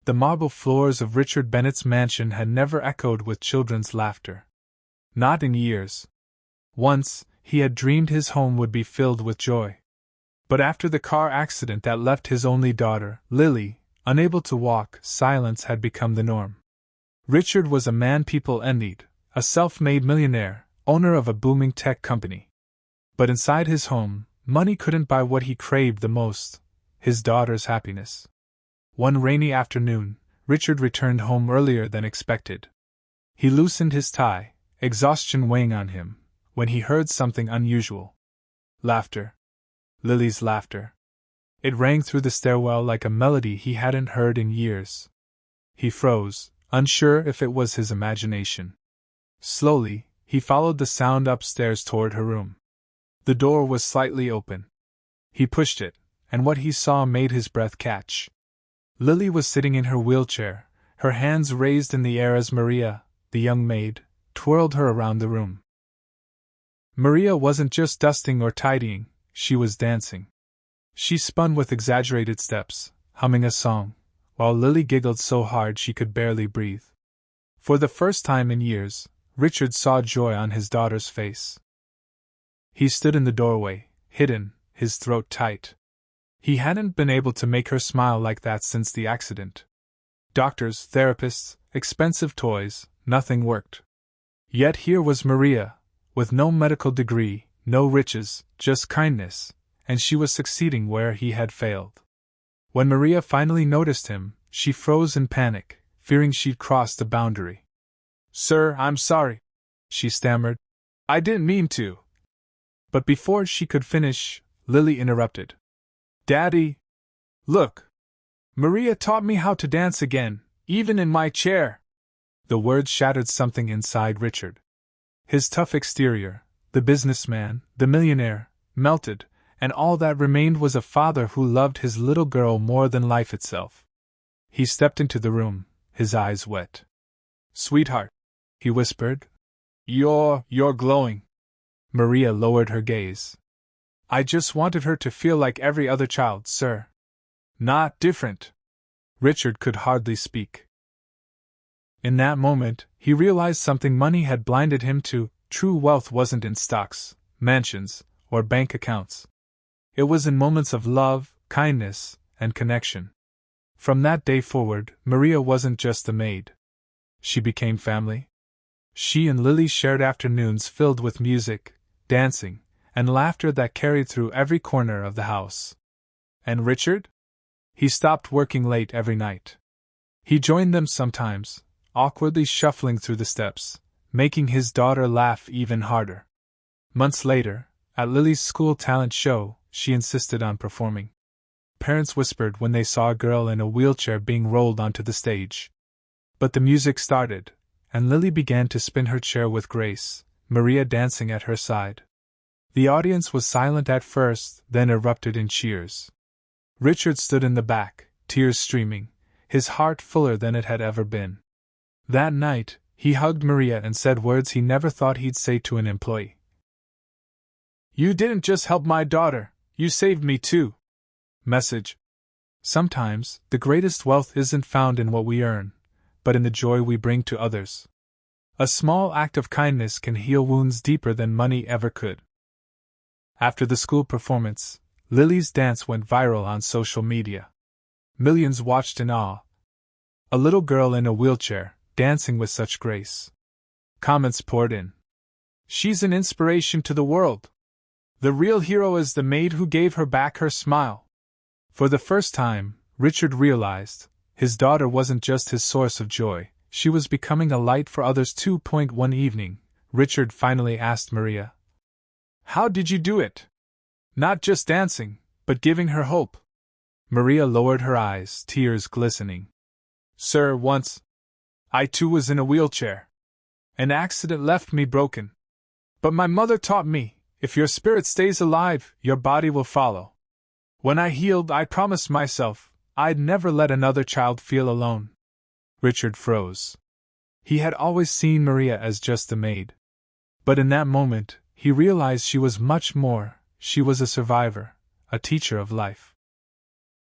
The marble floors of Richard Bennett's mansion had never echoed with children's laughter. Not in years. Once, he had dreamed his home would be filled with joy. But after the car accident that left his only daughter, Lily, unable to walk, silence had become the norm. Richard was a man people envied, a self-made millionaire, owner of a booming tech company. But inside his home, money couldn't buy what he craved the most: his daughter's happiness. One rainy afternoon, Richard returned home earlier than expected. He loosened his tie, exhaustion weighing on him, when he heard something unusual. Laughter. Lily's laughter. It rang through the stairwell like a melody he hadn't heard in years. He froze, unsure if it was his imagination. Slowly, he followed the sound upstairs toward her room. The door was slightly open. He pushed it, and what he saw made his breath catch. Lily was sitting in her wheelchair, her hands raised in the air as Maria, the young maid, twirled her around the room. Maria wasn't just dusting or tidying, she was dancing. She spun with exaggerated steps, humming a song, while Lily giggled so hard she could barely breathe. For the first time in years, Richard saw joy on his daughter's face. He stood in the doorway, hidden, his throat tight. He hadn't been able to make her smile like that since the accident. Doctors, therapists, expensive toys, nothing worked. Yet here was Maria, with no medical degree, no riches, just kindness, and she was succeeding where he had failed. When Maria finally noticed him, she froze in panic, fearing she'd crossed the boundary. "Sir, I'm sorry," she stammered. "I didn't mean to." But before she could finish, Lily interrupted. "Daddy! Look! Maria taught me how to dance again, even in my chair!" The words shattered something inside Richard. His tough exterior, the businessman, the millionaire, melted, and all that remained was a father who loved his little girl more than life itself. He stepped into the room, his eyes wet. "Sweetheart," he whispered. You're glowing." Maria lowered her gaze. "I just wanted her to feel like every other child, sir. Not different." Richard could hardly speak. In that moment, he realized something money had blinded him to. True wealth wasn't in stocks, mansions, or bank accounts. It was in moments of love, kindness, and connection. From that day forward, Maria wasn't just a maid. She became family. She and Lily shared afternoons filled with music, dancing, and laughter that carried through every corner of the house. And Richard? He stopped working late every night. He joined them sometimes, awkwardly shuffling through the steps, making his daughter laugh even harder. Months later, at Lily's school talent show, she insisted on performing. Parents whispered when they saw a girl in a wheelchair being rolled onto the stage. But the music started, and Lily began to spin her chair with grace, Maria dancing at her side. The audience was silent at first, then erupted in cheers. Richard stood in the back, tears streaming, his heart fuller than it had ever been. That night, he hugged Maria and said words he never thought he'd say to an employee. "You didn't just help my daughter, you saved me too." Message. Sometimes, the greatest wealth isn't found in what we earn, but in the joy we bring to others. A small act of kindness can heal wounds deeper than money ever could. After the school performance, Lily's dance went viral on social media. Millions watched in awe. A little girl in a wheelchair, dancing with such grace. Comments poured in. "She's an inspiration to the world. The real hero is the maid who gave her back her smile." For the first time, Richard realized, his daughter wasn't just his source of joy, she was becoming a light for others too. One evening, Richard finally asked Maria, "How did you do it? Not just dancing, but giving her hope." Maria lowered her eyes, tears glistening. "Sir, once I too was in a wheelchair. An accident left me broken. But my mother taught me, if your spirit stays alive, your body will follow. When I healed, I promised myself I'd never let another child feel alone." Richard froze. He had always seen Maria as just a maid. But in that moment, he realized she was much more. She was a survivor, a teacher of life.